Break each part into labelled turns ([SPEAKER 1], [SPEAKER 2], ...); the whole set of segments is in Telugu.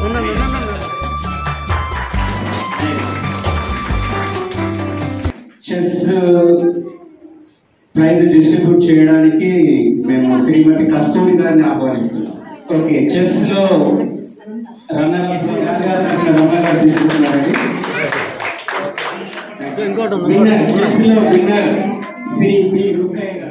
[SPEAKER 1] చెస్ ప్రైజ్ డిస్ట్రిబ్యూట్ చేయడానికి మేము శ్రీమతి కస్తూరి గారిని ఆహ్వానిస్తున్నాం. ఓకే, చెస్ లో రన్నర్ తీసుకుంటున్నారండి. విన్నర్, చెస్ లో విన్నర్ శ్రీ పి రుక్కయ్య గారు.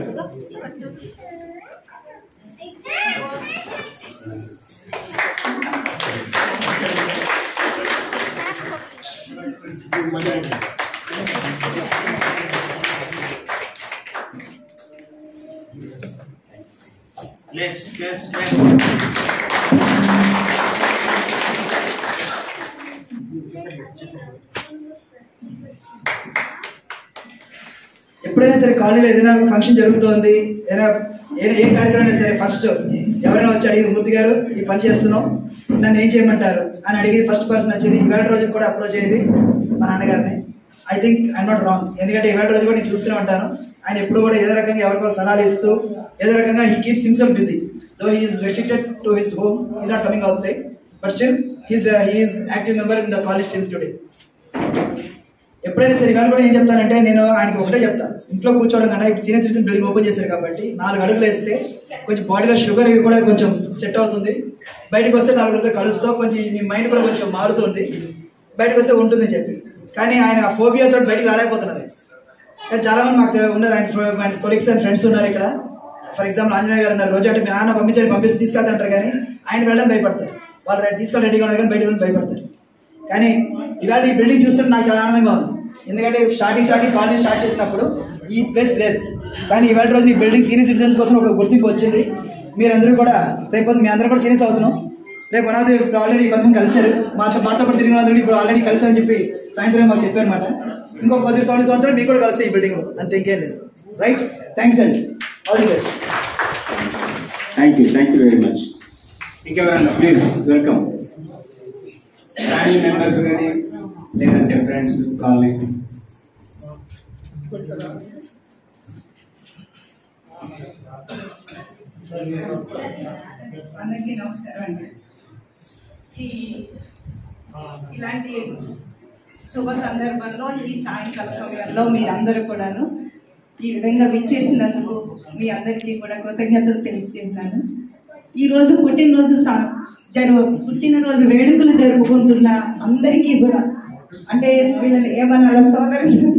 [SPEAKER 2] ఎప్పుడైనా సరే కాలనీలో ఏదైనా ఫంక్షన్ జరుగుతోంది, ఏదైనా ఏ కార్యక్రమం అయినా సరే ఫస్ట్ ఎవరైనా వచ్చి అడిగింది, మూర్తి గారు ఈ పని చేస్తున్నాం, నన్ను ఏం చేయమంటారు అని అడిగి ఫస్ట్ పర్సన్ వచ్చింది ఇవాళ రోజు కూడా అప్రోచ్ అయ్యేది మా నాన్నగారిని. I think I'm not wrong, ఎందుకంటే ఇవాళ రోజు కూడా నేను చూస్తూనే ఉంటాను ఆయన ఎప్పుడు కూడా ఏదో రకంగా ఎవరికో సలహాలు ఇస్తూ ఏదో రకంగా he keeps himself busy. Though he is restricted to his home, is not coming out side, but still he is active member in the college still today. ఎప్పుడైనా సరే ఇవాళ కూడా ఏం చెప్తానంటే నేను ఆయనకి ఒకటే చెప్తాను, ఇంట్లో కూర్చోవడం కన్నా ఇప్పుడు సీనియర్ సిటిజన్ బిల్డింగ్ ఓపెన్ చేశారు కాబట్టి 4 అడుగులు వేస్తే కొంచెం బాడీలో షుగర్ ఇవి కూడా కొంచెం సెట్ అవుతుంది, బయటకు వస్తే 4 అడుగులతో కలుస్తూ కొంచెం మీ మైండ్ కూడా కొంచెం మారుతుంది, బయటకు వస్తే ఉంటుందని చెప్పి. కానీ ఆయన ఆ ఫోబియాతో బయటకు రాలేకపోతున్నది. కానీ చాలా మంది మాకు ఉన్నారు, ఆయన కొలీగ్స్ అండ్ ఫ్రెండ్స్ ఉన్నారు ఇక్కడ. ఫర్ ఎగ్జాంపుల్ ఆంజనేయ గారు ఉన్నారు, రోజు అంటే మీ నాన్న పంపించి తీసుకెళ్తాంటారు కానీ ఆయన వెళ్ళడం భయపడతారు, వాళ్ళు తీసుకెళ్ళి రెడీగా ఉన్నారు కానీ బయట వెళ్ళి భయపడతారు. కానీ ఇవాళ ఈ బిల్డింగ్ చూస్తుంటే నాకు చాలా ఆనందంగా ఉంది, ఎందుకంటే స్టార్టింగ్ కాలనీ స్టార్ట్ చేసినప్పుడు ఈ ప్లేస్ లేదు, కానీ ఇవాళ రోజు ఈ బిల్డింగ్ సీనియర్ సిటిజన్స్ కోసం ఒక గుర్తింపు వచ్చింది. మీరందరూ కూడా రేపు మీ అందరూ కూడా సీరియస్ అవుతున్నాం. రేపు అనాథ ఆల్రెడీ కొంచెం కలిశారు, మాతో పాటు తిరిగిన వాళ్ళందరూ ఇప్పుడు ఆల్రెడీ కలిసామని చెప్పి సాయంత్రం మాకు చెప్పారనమాట. ఇంకో 10 సంవత్సరాలు మీకు కూడా కలిస్తే ఈ బిల్డింగ్, అంతే, ఇంకేం లేదు. రైట్, థ్యాంక్స్ అండి, all the best.
[SPEAKER 1] Thank you very much. ఇంకెవరన్నా ప్లీజ్ వెల్కమ్. ఫ్యామిలీ మెంబర్స్ కానీ లేదంటే ఫ్రెండ్స్ కాలనీ.
[SPEAKER 3] అందరికీ నమస్కారం అండి. ఇలాంటి శుభ సందర్భంలో ఈ సాయంకాల సమయంలో మీరందరూ కూడాను ఈ విధంగా విచ్చేసినందుకు మీ అందరికీ కూడా కృతజ్ఞతలు తెలియజేస్తున్నాను. ఈరోజు పుట్టినరోజు వేడుకలు జరుపుకుంటున్న అందరికీ కూడా, అంటే వీళ్ళని ఏమన్నా సోదరులు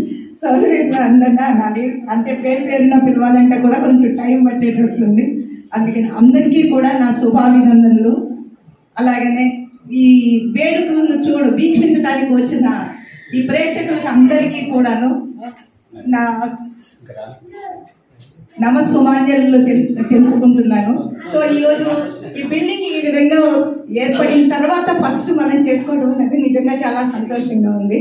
[SPEAKER 3] అందరినా అనాలి, అంటే పేరున పిలవాలంటే కూడా కొంచెం టైం పట్టేటట్లుంది. అందుకని అందరికీ కూడా నా శుభాభినందనలు. అలాగనే ఈ వేడుకలను వీక్షించడానికి వచ్చిన ఈ ప్రేక్షకులకు అందరికీ కూడాను నా నమస్సుమాంజలు తెలుపుకుంటున్నాను. సో ఈరోజు ఈ బిల్డింగ్ ఈ విధంగా ఏర్పడిన తర్వాత ఫస్ట్ మనం చేసుకోవడం అనేది నిజంగా చాలా సంతోషంగా ఉంది.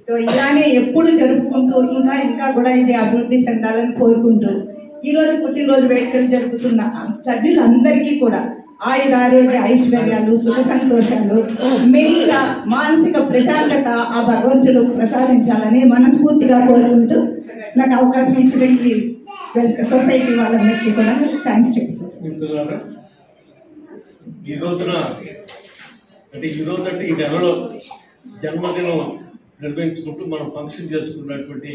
[SPEAKER 3] సో ఇలానే ఎప్పుడు జరుపుకుంటూ ఇంకా కూడా ఇది అభివృద్ధి చెందాలని కోరుకుంటూ ఈరోజు పుట్టినరోజు వేడుకలు జరుపుతున్న సభ్యులందరికీ కూడా ఆయురారోగ్య ఐశ్వర్యాలు, సుఖ సంతోషాలు, మెయిన్గా మానసిక ప్రశాంతత ఆ భగవంతుడు ప్రసాదించాలని మనస్ఫూర్తిగా కోరుకుంటూ నాకు అవకాశం ఇచ్చిన సొసైటీ వాళ్ళందరికీ కూడా థ్యాంక్స్ చెప్తున్నాను.
[SPEAKER 4] ఈ రోజు అంటే ఈ నెలలో జన్మదినం నిర్వహించుకుంటూ మనం ఫంక్షన్ చేసుకున్నటువంటి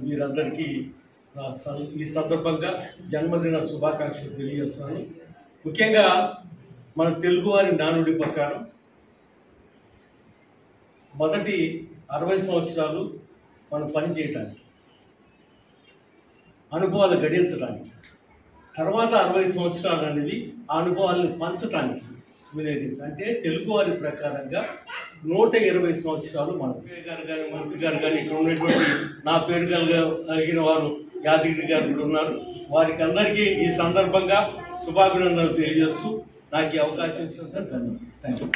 [SPEAKER 4] మీరందరికీ ఈ సందర్భంగా జన్మదిన శుభాకాంక్షలు తెలియజేస్తున్నాను. ముఖ్యంగా మన తెలుగువారి నానుడి ప్రకారం మొదటి 60 సంవత్సరాలు మనం పని చేయటానికి, అనుభవాలు గడించడానికి, తర్వాత 60 సంవత్సరాలు అనేది ఆ అనుభవాలను పంచడానికి వినియోగించాలి. అంటే తెలుగువారి ప్రకారంగా 120 సంవత్సరాలు మన పేరు గారు కానీ మంత్రి గారు కానీ ఇక్కడ ఉన్నటువంటి నా పేరు కలిగిన వారు యాదగిరి గారు కూడా ఉన్నారు. వారికి అందరికీ ఈ సందర్భంగా శుభాభినందనలు తెలియజేస్తూ నాకు ఈ అవకాశం ఇచ్చిన సార్ ధన్యవాదాలు.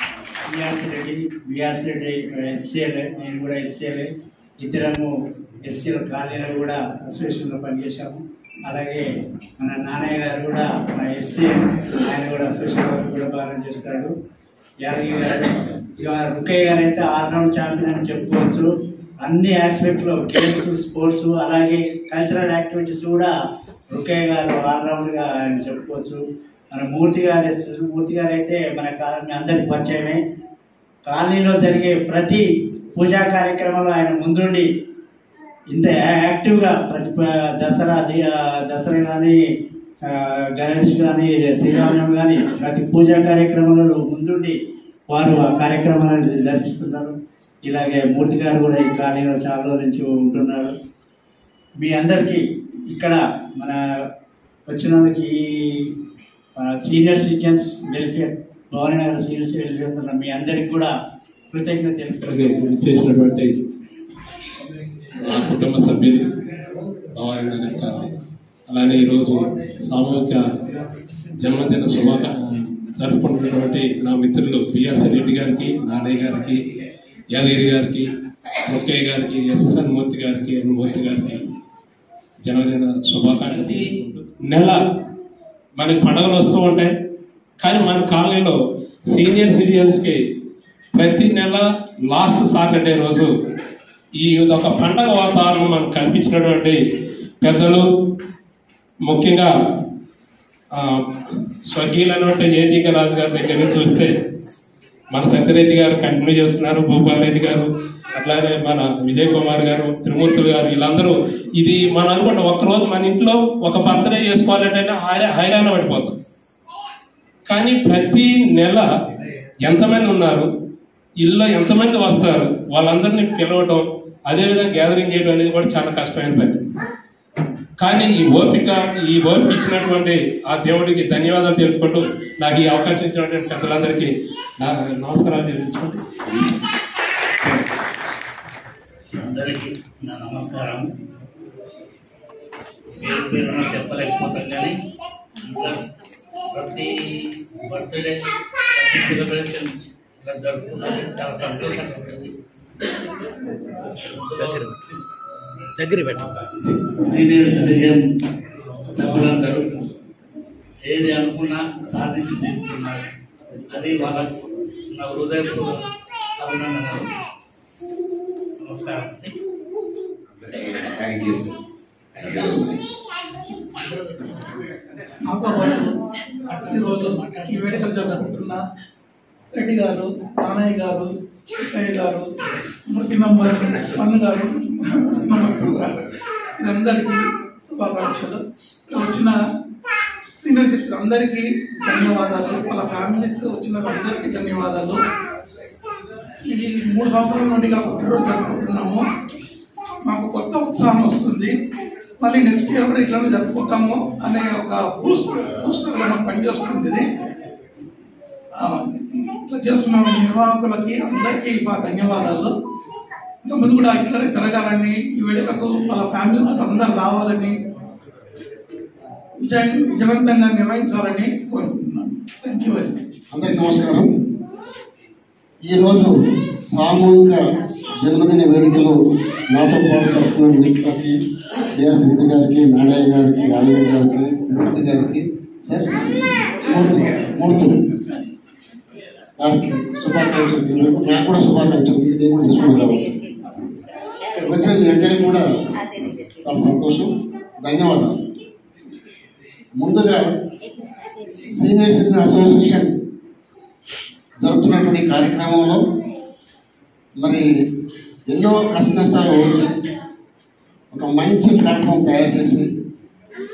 [SPEAKER 5] వియాస్ రెడ్డి ఎస్సీఎల్, నేను కూడా ఎస్సీఎల్, ఇద్దరము ఎస్సీల కాలనీలో కూడా అసోసియేషన్లో పనిచేశాము. అలాగే మన నాన్నయ్య గారు కూడా మన ఎస్సీఎల్, ఆయన కూడా అసోసియేషన్ వర్క్ కూడా బాగా చేస్తాడు. యాదగిరి గారు ఇక రుక్కయ్య గారు అయితే ఆల్రౌండ్ ఛాంపియన్ అని చెప్పుకోవచ్చు. అన్ని ఆస్పెక్ట్లో గేమ్స్, స్పోర్ట్స్, అలాగే కల్చరల్ యాక్టివిటీస్ కూడా రుక్కయ్య గారు ఆల్రౌండ్గా ఆయన చెప్పుకోవచ్చు. మన మూర్తి గారు అయితే మన అందరికి పరిచయమే. కాలనీలో జరిగే ప్రతి పూజా కార్యక్రమంలో ఆయన ముందుండి ఇంత యాక్టివ్గా ప్రతి దసరా కానీ గణేష్ కానీ శ్రీరామనవమి కానీ ప్రతి పూజా కార్యక్రమాలలో ముందుండి వారు ఆ కార్యక్రమాలను జరిపిస్తున్నారు. ఇలాగే మూర్తి గారు కూడా ఈ కాలనీలో చాలా రోజుల నుంచి ఉంటున్నారు. మీ అందరికీ ఇక్కడ మన వచ్చినందుకు ఈ senior citizens welfare Bhavananagar senior welfare మీ అందరికీ కూడా కృతజ్ఞత
[SPEAKER 6] చేసినటువంటి కుటుంబ సభ్యులు భవానీనగర్ కాలనీ, అలానే ఈరోజు సామూహిక జన్మదిన జరుపుకుంటున్నటువంటి నా మిత్రులు బిఆర్సి రెడ్డి గారికి, నానయ్య గారికి, యాదగిరి గారికి, ముక్కయ్య గారికి, ఎస్ఎస్ఎన్ మూర్తి గారికి, మూర్తి గారికి జన్మదిన శుభాకాంక్షలు. నెల మనకి పండుగలు వస్తూ ఉంటాయి, కానీ మన కాలనీలో సీనియర్ సిటిజన్స్కి ప్రతి నెల లాస్ట్ సాటర్డే రోజు ఈ ఒక పండగ వాతావరణం మనకు కల్పించినటువంటి పెద్దలు, ముఖ్యంగా స్వర్గీయులైనటువంటి ఏజీకే రాజు గారి దగ్గర నుంచి చూస్తే మన సత్యరెడ్డి గారు కంటిన్యూ చేస్తున్నారు, భూపాల్ రెడ్డి గారు, అట్లానే మన విజయ్ కుమార్ గారు, త్రిమూర్తులు గారు, వీళ్ళందరూ ఇది మనం అనుకుంటే ఒక్కరోజు మన ఇంట్లో ఒక బర్త్డే చేసుకోవాలంటే హైరాణ పడిపోతాం. కానీ ప్రతి నెల ఎంతమంది ఉన్నారు, ఇల్లు ఎంతమంది వస్తారు, వాళ్ళందరినీ పిలవటం, అదేవిధంగా గ్యాదరింగ్ చేయడం అనేది కూడా చాలా కష్టమైన పని. కానీ ఈ ఓపిక ఇచ్చినటువంటి ఆ దేవుడికి ధన్యవాదాలు తెలుపుకుంటూ నాకు ఈ అవకాశం ఇచ్చినటువంటి పెద్దలందరికీ నమస్కారాలు తెలుసుకుంటూ
[SPEAKER 7] అందరికీ నా నమస్కారం. పేరున చెప్పలేకపోతాం, కానీ ప్రతి బర్త్డే ప్రతి సెలబ్రేషన్ ఇలా జరుపుకున్నది చాలా సంతోషంగా ఉంటుంది. సీనియర్ సిటిజన్ సభ్యులందరూ ఏది అనుకున్నా సాధించి తీరుతున్నారు. అది వాళ్ళకు నా హృదయపూర్వక అభినందనలు. నమస్కారం.
[SPEAKER 1] Thank you sir.
[SPEAKER 8] నాతో పాటు ఈరోజు ఈ వేడుకలు జరుపుకుంటున్న రెడ్డి గారు, నానయ్య గారు, కృష్ణయ్య గారు, మూర్తి మెంబర్ పన్ను గారు, వీరందరికీ శుభాకాంక్షలు. వచ్చిన సీనియర్ సిటిజన్ అందరికీ ధన్యవాదాలు. వాళ్ళ ఫ్యామిలీస్ వచ్చిన అందరికీ ధన్యవాదాలు. ఇది 3 సంవత్సరాల నుండి ఇక్కడ పుట్టినరోజు జరుపుకుంటున్నాము. మాకు కొత్త ఉత్సాహం వస్తుంది. మళ్ళీ నెక్స్ట్ ఇయర్ కూడా ఇట్లా జరుపుకుంటాము అనే ఒక బూస్టర్గా మాకు పనిచేస్తుంది. ఇది ఇట్లా చేస్తున్న నిర్వాహకులకి అందరికీ మా ధన్యవాదాలు. ఇంకా ముందు కూడా ఇట్లనే జరగాలని, ఈ వేడుకకు వాళ్ళ ఫ్యామిలీ అందరూ రావాలని, విజయవంతంగా నిర్వహించాలని కోరుకుంటున్నాను. Thank you very much.
[SPEAKER 9] అందరికీ నమస్కారం. ఈరోజు సామూహిక జన్మదిన వేడుకలు నాతో పాటు జరుపుకున్న మిత్రులకి, బిఆర్సి రెడ్డి గారికి, నారాయణ గారికి, యాదగిరి గారికి, మూర్తి గారికి, సార్ మూర్తి గారికి శుభాకాంక్షలు. నాకు కూడా శుభాకాంక్షలు. నేను కూడా చేసుకున్నాను కాబట్టి వచ్చిన మీ అందరికీ కూడా చాలా సంతోషం, ధన్యవాదాలు. ముందుగా సీనియర్ సిటిజన్ అసోసియేషన్ జరుపుతున్నటువంటి కార్యక్రమంలో మరి ఎన్నో కష్ట నష్టాలు వచ్చి ఒక మంచి ప్లాట్ఫామ్ తయారు చేసి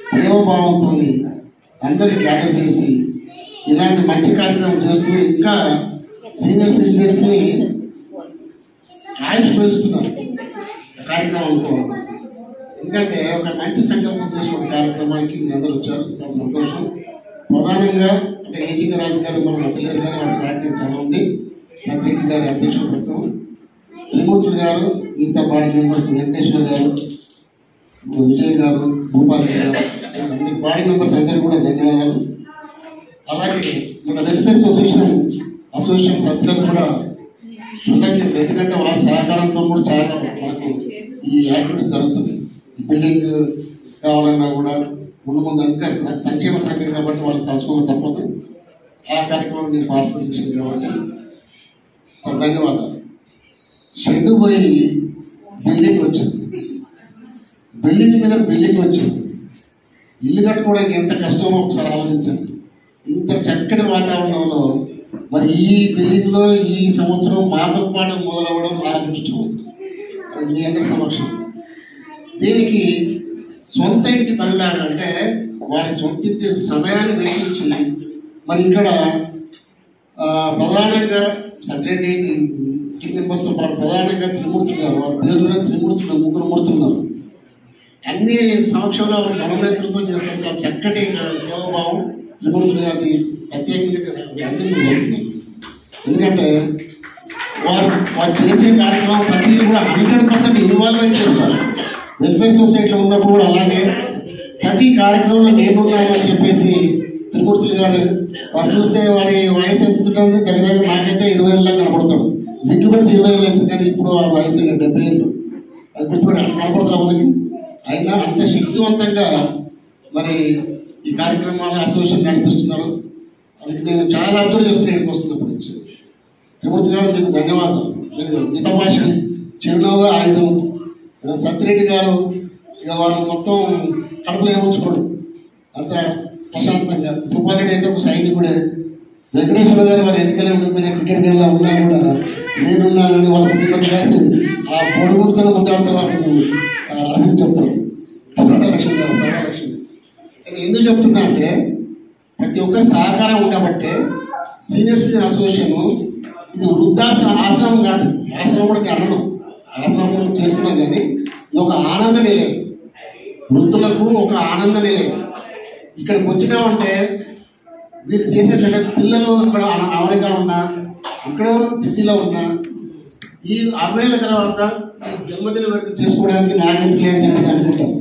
[SPEAKER 9] సేవాభావంతో అందరికీ గ్యాదర్ చేసి ఇలాంటి మంచి కార్యక్రమం చేస్తూ ఇంకా సీనియర్ సిటిజన్స్ని ఆవిష్కరిస్తున్నారు కార్యక్రమం అనుకోవాలి. ఎందుకంటే ఒక మంచి సంకల్పం చేసుకున్న కార్యక్రమానికి మీ అందరూ వచ్చారు, చాలా సంతోషం. ప్రధానంగా అంటే ఏజీకే రాజు గారు, మన మధ్యలేరు గారు, వాళ్ళ సహాయం చాలా ఉంది, సత్యరెడ్డి గారి అధ్యక్షుడు ప్రభుత్వం, త్రిమూర్తులు గారు, మిగతా బాడీ మెంబర్స్ వెంకటేశ్వర గారు, విజయ్ గారు, భూపాల్ గారు, అందరి బాడీ మెంబర్స్ అందరికీ కూడా ధన్యవాదాలు. అలాగే మన వెల్ఫేర్ అసోసియేషన్ సభ్యులకు కూడా కృతజ్ఞతలు. ఎందుకంటే వాళ్ళ సహకారంతో కూడా చాలా మనకు ఈ యాక్టివిటీ జరుగుతుంది. బిల్డింగ్ కావాలన్నా కూడా ముందు అంటే సంక్షేమ సంఘం కాబట్టి వాళ్ళకి తలుచుకోవడం తప్పదు. ఆ కార్యక్రమం నేను పార్టిసిపేట్ చేసింది కాబట్టి ధన్యవాదాలు. షెడ్ పోయి బిల్డింగ్ వచ్చింది, బిల్డింగ్ మీద బిల్డింగ్ వచ్చింది. ఇల్లు కట్టుకోవడానికి ఎంత కష్టమో ఒకసారి ఆలోచించండి. ఇంత చక్కటి వాతావరణంలో మరి ఈ బిల్డింగ్లో ఈ సంవత్సరం మాతో పాటు మొదలవ్వడం మా అదృష్టం. అది మీ అందరి సమక్షం. దీనికి సొంత ఇంటి పనిలాగా అంటే వారి సొంత ఇంటి సమయాన్ని వెచ్చించి మరి ఇక్కడ ప్రధానంగా సత్యరెడ్డి టీం మెంబర్స్తో పాటు ప్రధానంగా త్రిమూర్తులు గారు, వాళ్ళ పేరులో త్రిమూర్తులు, ముగ్గురు మూర్తున్నారు. అన్ని సమక్షంలో మనోనేతృత్వం చేస్తారు. చాలా చక్కటి సేవాభావం త్రిమూర్తులు గారిని ప్రత్యేకంగా అభినందిస్తున్నాను. ఎందుకంటే వారు చేసే కార్యక్రమం ప్రతిదీ కూడా 100% ఇన్వాల్వ్ అయి చేస్తారు. వెల్ఫేర్ సొసైటీలో ఉన్నప్పుడు కూడా అలాగే ప్రతి కార్యక్రమంలో నేనున్నాను అని చెప్పేసి త్రిమూర్తులు గారు వారు చూస్తే వారి వయసు ఎత్తుతుంటే దగ్గర నాకైతే 20 ఏళ్ళ కనపడతాడు. విగ్గుపడితే 20 ఏళ్ళు ఎత్తు, కానీ ఇప్పుడు ఆ వయసు 70 ఏళ్ళు. అది గుర్తుపడి కనపడతారు మనకి. అయినా అంత శక్తివంతంగా మరి ఈ కార్యక్రమాలు అసోసియేషన్ నడిపిస్తున్నారు. అది నేను చాలా అబ్జర్వ్ చేస్తున్నాను ఇక్కడికి వస్తున్నప్పటి నుంచి. త్రిమూర్తి గారు మీకు ధన్యవాదాలు. మీకు మితభాష, చిరునవ్వు ఆయుధం. సత్యరెడ్డి గారు ఇక వాళ్ళు మొత్తం కడుపులో ఏముంచుకోడు, అంత ప్రశాంతంగా. భూపాలరెడ్డి అయితే ఒక సైనికుడే. వెంకటేశ్వర గారు వారి ఎన్నికలే ఉంటుంది, క్రికెట్ గేమ్లో ఉన్నా కూడా నేనున్నానని వాళ్ళ శ్రీమతి గారిని ఆ పొడుగుతో ముద్దాడుతూ వాళ్ళని చెప్తారు. సదాలక్ష్మి గారు, సదాలక్ష్మి. ఇది ఎందుకు చెప్తున్నా అంటే ప్రతి ఒక్కరి సహకారం ఉండబట్టే సీనియర్ సిటిజన్ అసోసియేషన్ ఇది వృద్ధాశ్రమం కాదు. ఆశ్రమం కూడా అనడం, ఆశ్రమం చేస్తున్నాం, కానీ ఇది ఒక ఆనంద నిలయం. వృద్ధులకు ఒక ఆనంద నిలయం. ఇక్కడికి వచ్చినామంటే వీరు చేసే పిల్లలు ఇక్కడ అమెరికాలో ఉన్నా, ఇక్కడ బిజీలో ఉన్నా, ఈ 60 ఏళ్ళ తర్వాత జన్మదిన వేడుక చేసుకోవడానికి నాణ్యత లేదని చెప్పి అనుకుంటాం.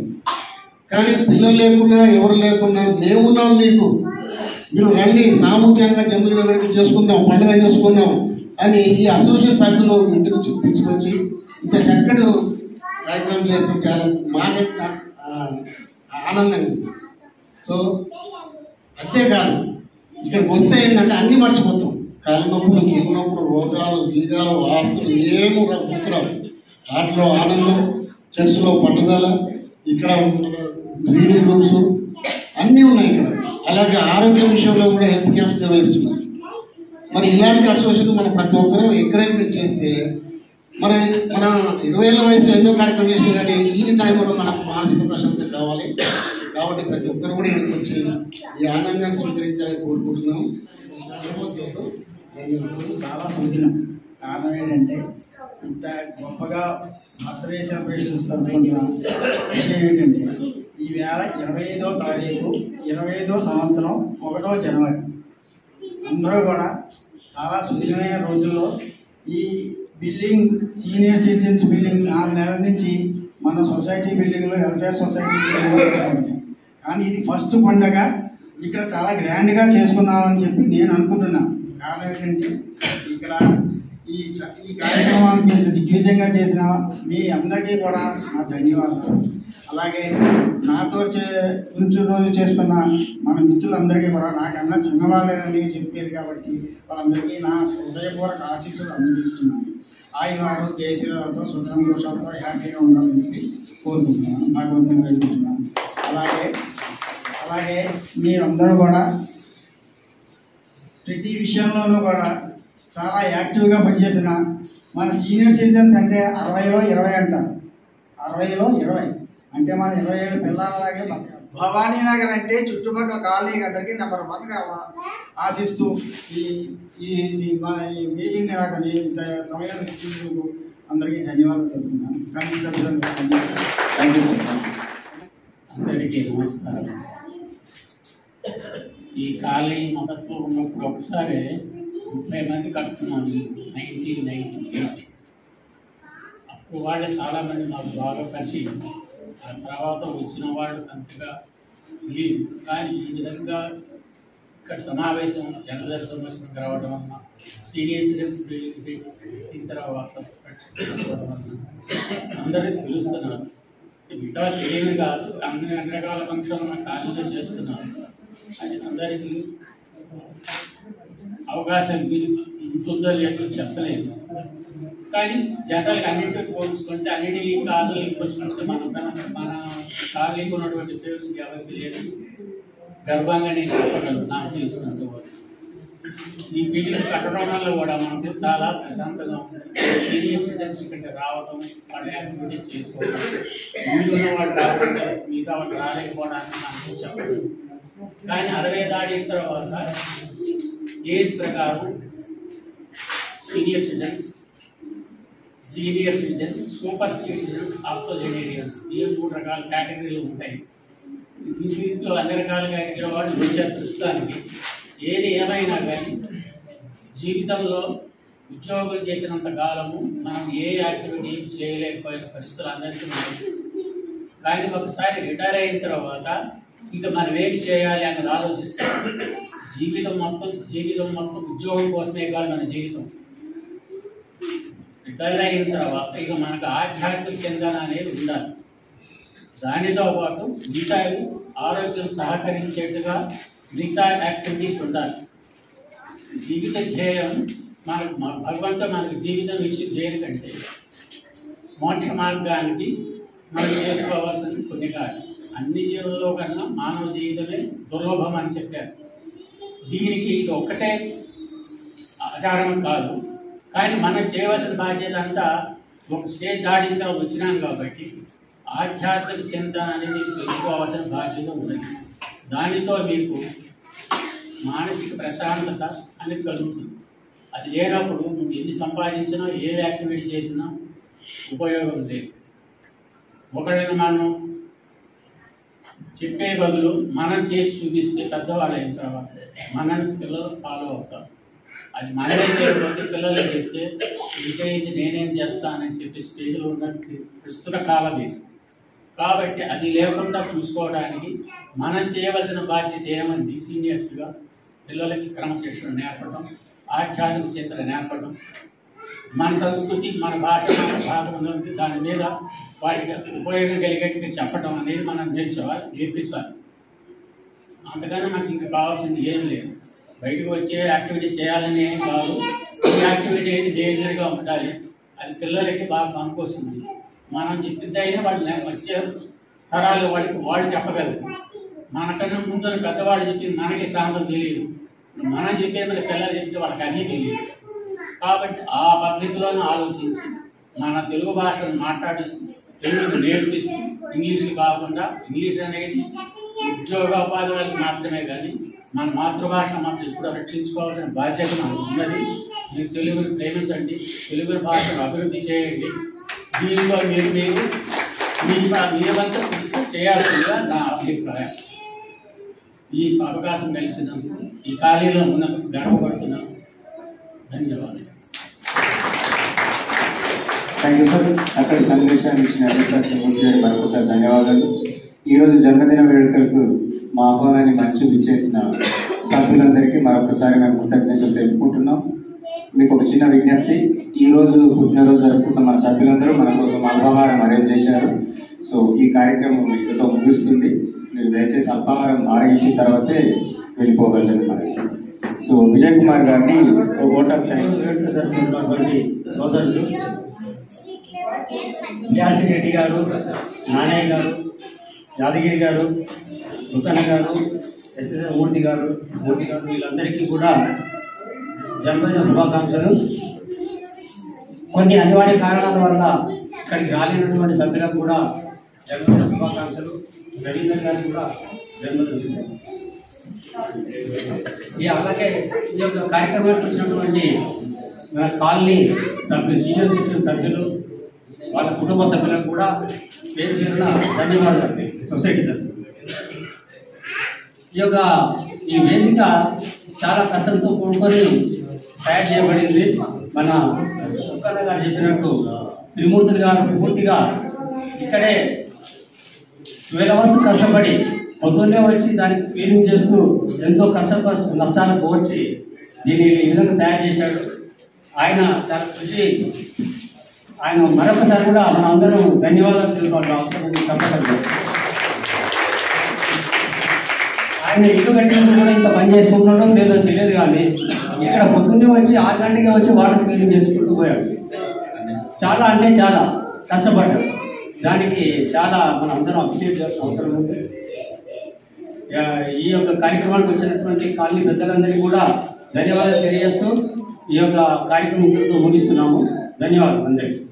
[SPEAKER 9] కానీ పిల్లలు లేకున్నా ఎవరు లేకున్నా మేమున్నాం మీకు, మీరు రండి, సామూహికంగా జన్మదిన వేడుక చేసుకుందాం, పండుగ చేసుకుందాం అని ఈ అసోసియేషన్ సభ్యులు ఇంటి నుంచి తీసుకొచ్చి ఇంత చక్కటి కార్యక్రమం చేస్తాం. చాలా మాకే ఆనందంగా. సో అంతేకాదు ఇక్కడికి వస్తే ఏంటంటే అన్నీ మర్చిపోతాం. కాళ్ళ నొప్పులు, కీళ్ళ నొప్పులు, రోగాలు, గీగాలు, ఆస్తులు ఏమో గుర్తురావు. వాటిలో ఆనందం, చెస్లో పట్టుదల, ఇక్కడ రీడింగ్ రూమ్స్ అన్నీ ఉన్నాయి ఇక్కడ. అలాగే ఆరోగ్య విషయంలో కూడా హెల్త్ క్యాంప్స్ నిర్వహిస్తున్నారు. మరి ఇలాంటి అసోసియేషన్ మనం ప్రతి ఒక్కరూ ఎంకరేజ్మెంట్ చేస్తే మన 20 ఏళ్ళ వయసులో ఎన్నో కార్యక్రమం చేసినా కానీ ఈ టైంలో మనకు మానసిక ప్రశాంతత కావాలి. కాబట్టి ప్రతి ఒక్కరు కూడా ఇక్కడికి వచ్చి ఈ ఆనందాన్ని స్వీకరించాలని కోరుకుంటున్నాం.
[SPEAKER 2] చాలా సంతోషం. కారణం ఏంటంటే ఇంత గొప్పగా బర్త్డే సెలబ్రేషన్స్ జరుపుకుంటున్నాం. విషయం ఏంటంటే ఈవేళ 25వ తారీఖు 25వ సంవత్సరం 1వ జనవరి. అందరూ కూడా చాలా సుదీర్ఘమైన రోజుల్లో ఈ బిల్డింగ్ సీనియర్ సిటిజన్స్ బిల్డింగ్ 4 నెలల నుంచి మన సొసైటీ బిల్డింగ్లో వెల్ఫేర్ సొసైటీ బిల్డింగ్, కానీ ఇది ఫస్ట్ పండగ ఇక్కడ చాలా గ్రాండ్గా చేసుకున్నామని చెప్పి నేను అనుకుంటున్నాను. కారణం ఏంటంటే ఇక్కడ ఈ కార్యక్రమానికి దిగ్విజయంగా చేసిన మీ అందరికీ కూడా నా ధన్యవాదాలు. అలాగే నాతో కొంచెం రోజు చేసుకున్న మన మిత్రులందరికీ కూడా నాకన్నా చిన్నవాళ్ళని చెప్పారు కాబట్టి వాళ్ళందరికీ నా హృదయపూర్వక ఆశీస్సులు అందజేస్తున్నాను. ఆయన ఆరోగ్యశ్రీలతో సుఖ సంతోషాలతో హ్యాపీగా ఉండాలని చెప్పి కోరుకుంటున్నాను, భగవంతుని వేడుకుంటున్నాను. అలాగే మీరందరూ కూడా ప్రతి విషయంలోనూ కూడా చాలా యాక్టివ్గా పనిచేసిన మన సీనియర్ సిటిజన్స్ అంటే 60లో 20 అంటారు. 60లో 20 అంటే మన 20 ఏళ్ళ పిల్లలలాగే భవానీ నగర్ అంటే చుట్టుపక్కల కాలనీ అందరికీ నెంబర్ 1గా ఆశిస్తూ ఈ మీటింగ్ రాకని సమయం ఇచ్చినందుకు అందరికీ ధన్యవాదాలు చెప్తున్నాను.
[SPEAKER 10] అందరికీ నమస్కారం. ఈ కాలనీ మొదట్లో ఉన్నప్పుడు ఒకసారి 30 మంది కట్టుకున్నాను 1998. అప్పుడు వాళ్ళు చాలామంది మాకు బాగా పరిచయం. ఆ తర్వాత వచ్చిన వాళ్ళు అంతగా లేదు. కానీ ఈ విధంగా ఇక్కడ సమావేశం జనదర్శనం రావడం వల్ల సీనియర్ సిటిజన్స్ ఇతర అందరికీ పిలుస్తున్నారు. మిగతా తెలియదు కాదు, అన్ని రకాల ఫంక్షన్లు మన కాలేజీలో చేస్తున్నాను. అది అందరికీ అవకాశం ఉంటుందో లేదో చెప్పలేము. కానీ జనరల్గా అన్నింటికి పోల్చుకుంటే అన్నిటి కాలేజీకి పోల్చుకుంటే మన కాలేజీకి ఉన్నటువంటి పేరు ఎవరికి లేదు. గర్వంగా నేను చెప్పగలను నాకు తెలిసినంత వరకు. ఈ బిల్డింగ్ కట్టడం వల్ల కూడా మనకు చాలా ప్రశాంతంగా ఉంటుంది. సీనియర్ సిటిజన్స్ ఇక్కడికి రావడం, వాళ్ళ యాక్టివిటీస్ చేసుకోవడం, వీళ్ళు ఉన్న వాళ్ళు రాకుండా మిగతా వాళ్ళు రాలేకపోవడానికి నాకు చెప్పడం. కానీ 60 దాటిన తర్వాత ఏజ్ ప్రకారం senior citizens, senior citizens, super citizens, octogenarians, ఈ 3 రకాల కేటగిరీలు ఉంటాయి. దీంట్లో అన్ని రకాల కేటగిరీ వాళ్ళు వచ్చారు ప్రస్తుతానికి. ఏది ఏమైనా కానీ జీవితంలో ఉద్యోగం చేసినంత కాలము మనం ఏ యాక్టివిటీ చేయలేకపోయిన పరిస్థితులు అందరికీ ఉన్నాయి. కానీ ఒకసారి రిటైర్ అయిన తర్వాత ఇంకా మనం ఏమి చేయాలి అన్నది ఆలోచిస్తాం. జీవితం మొత్తం ఉద్యోగం కోసమే కాదు మన జీవితం. రిటైర్ అయిన తర్వాత ఇక మనకు ఆధ్యాత్మిక చింతన అనేది ఉండాలి. దానితో పాటు మిగతా ఆరోగ్యం సహకరించేట్టుగా మిగతా యాక్టివిటీస్ ఉండాలి. జీవిత ధ్యేయం భగవంతుడు మనకు జీవితం ఇచ్చి ధ్యేయం కంటే మోక్ష మార్గానికి మనం చేసుకోవాల్సింది కొన్ని కాదు. అన్ని జీవుల్లో కన్నా మానవ జీవితమే దుర్లభం అని చెప్పారు. దీనికి ఇది ఒక్కటే ఆధారం కాదు. కానీ మనం చేయవలసిన బాధ్యత అంతా ఒక స్టేజ్ దాటిన తర్వాత వచ్చినాం కాబట్టి ఆధ్యాత్మిక చింతన అనేది పెంచుకోవాల్సిన బాధ్యత ఉన్నది. దానితో మీకు మానసిక ప్రశాంతత అనేది కలుగుతుంది. అది లేనప్పుడు నువ్వు ఎన్ని సంపాదించినా ఏ యాక్టివిటీ చేసినా ఉపయోగం లేదు. ఒకళ్ళని మనం చెప్పే బదులు మనం చేసి చూపిస్తే పెద్దవాళ్ళు అయిన తర్వాత మనల్ని పిల్లలు ఫాలో అవుతారు. అది మనమే చేయకపోతే పిల్లలు చెప్తే ఇది నేనేం చేస్తానని చెప్పి స్టేజ్లో ఉన్న ప్రస్తుత కాలం ఇది. కాబట్టి అది లేకుండా చూసుకోవడానికి మనం చేయవలసిన బాధ్యత ఏమంది? సీనియర్స్గా పిల్లలకి క్రమశిక్షణ నేర్పడం, ఆధ్యాత్మిక చింతన నేర్పడం, మన సంస్కృతి, మన భాష, మన భాగం దాని మీద వాటికి ఉపయోగం కలిగేట్టుగా చెప్పడం అనేది మనం నేర్పిస్తాం. అంతకన్నా మనకి ఇంకా కావాల్సింది ఏం లేదు. బయటకు వచ్చే యాక్టివిటీస్ చేయాలని ఏం కాదు. ఈ యాక్టివిటీ అనేది డేంజర్గా ఉండాలి. అది పిల్లలకి బాగా పనికొస్తుంది. మనం చెప్పిద్దైనా వాళ్ళు వచ్చే తరాలు వాళ్ళు చెప్పగలరు. మనకన్నా ముందు పెద్దవాళ్ళు చెప్పింది మనకి శాంతం తెలియదు. మనం చెప్పేది మన పిల్లలు చెప్తే వాళ్ళకి అన్నీ తెలియదు. కాబట్టి ఆ పద్ధతిలోనే ఆలోచించి మన తెలుగు భాషను మాట్లాడిస్తూ, తెలుగును నేర్పిస్తూ, ఇంగ్లీష్ కాకుండా ఇంగ్లీష్ అనేది ఉద్యోగోపాధి వాళ్ళకి మాత్రమే కానీ మన మాతృభాష మాత్రం ఇప్పుడు రక్షించుకోవాల్సిన బాధ్యత మనకు ఉన్నది. మీరు తెలుగుని ప్రేమించండి, తెలుగు భాషను అభివృద్ధి చేయండి. దీనిలో మీరంతా చేయాల్సిందిగా నా అభిప్రాయం. ఈ అవకాశం కలిసినందుకు, ఈ ఖాళీలో ఉన్నందుకు గర్వపడుతున్నాను. ధన్యవాదాలు.
[SPEAKER 1] Thank you sir. అక్కడ సందేశాన్ని ఇచ్చిన మరొకసారి ధన్యవాదాలు. ఈరోజు జన్మదిన వేడుకలకు మా ఆహ్వానాన్ని మంచి ఇచ్చేసిన సభ్యులందరికీ మరొకసారి మేము కృతజ్ఞతలు తెలుపుకుంటున్నాం. మీకు ఒక చిన్న విజ్ఞప్తి, ఈరోజు పుట్టినరోజు జరుపుకున్న మన సభ్యులందరూ మన కోసం అల్పాహారం అరేంజ్ చేశారు. సో ఈ కార్యక్రమం ఇంతతో ముగుస్తుంది. మీరు దయచేసి అల్పాహారం ఆరగించిన తర్వాతే వెళ్ళిపోగలరు. మనకి సో విజయ్ కుమార్ గారిని ఓట్ ఆఫ్ థ్యాంక్స్ జరుపుతున్నటువంటి సోదరులు వ్యాసిరెడ్డి గారు, నానయ్య గారు, యాదగిరి గారు, నూతన గారు, ఎస్ఎస్ మూర్తి గారు వీళ్ళందరికీ కూడా జన్మదిన శుభాకాంక్షలు. కొన్ని అనివార్య కారణాల వల్ల ఇక్కడికి రాలేనటువంటి సభ్యులకు కూడా జన్మదిన శుభాకాంక్షలు. రవీంద్ర గారికి కూడా జన్మదిన. అలాగే ఈ యొక్క కార్యక్రమానికి వచ్చినటువంటి మన కాలనీ సభ్యులు, సీనియర్ సిటిజన్ సభ్యులు, వాళ్ళ కుటుంబ సభ్యులకు కూడా పేరు పేరున ధన్యవాదాలు. సొసైటీ ఈ వేదిక చాలా కష్టంతో కూడుకొని తయారు చేయబడింది. మన ఒక్కన్న గారు చెప్పినట్టు త్రిమూర్తులు గారు పూర్తిగా ఇక్కడే 12 hours కష్టపడి పొద్దున్నే వచ్చి దానికి క్లీనింగ్ చేస్తూ ఎంతో నష్టాలకు వచ్చి దీన్ని ఈ విధంగా తయారు చేశాడు. ఆయన చాలా కృషి. ఆయన మరొకసారి కూడా మనం అందరం ధన్యవాదాలు తెలుసుకోవాలి. అవసరం తప్పదు. ఆయన ఇల్లు కట్టినప్పుడు కూడా ఇంత పని చేసుకుంటున్నాడో లేదో తెలియదు, కానీ ఇక్కడ పొద్దున్నే వచ్చి 6 గంటలకే వచ్చి వాటర్ క్లీన్ చేసుకుంటూ పోయాడు. చాలా అంటే చాలా కష్టపడ్డాడు. దానికి చాలా మనం అందరం అప్రిషియేట్ చేయాల్సిన అవసరం ఉంది.
[SPEAKER 5] ఈ యొక్క కార్యక్రమానికి వచ్చినటువంటి కాలనీ పెద్దలందరికీ కూడా ధన్యవాదాలు తెలియజేస్తూ ఈ యొక్క కార్యక్రమం ముగిస్తున్నాము. ధన్యవాదాలు అందరికీ.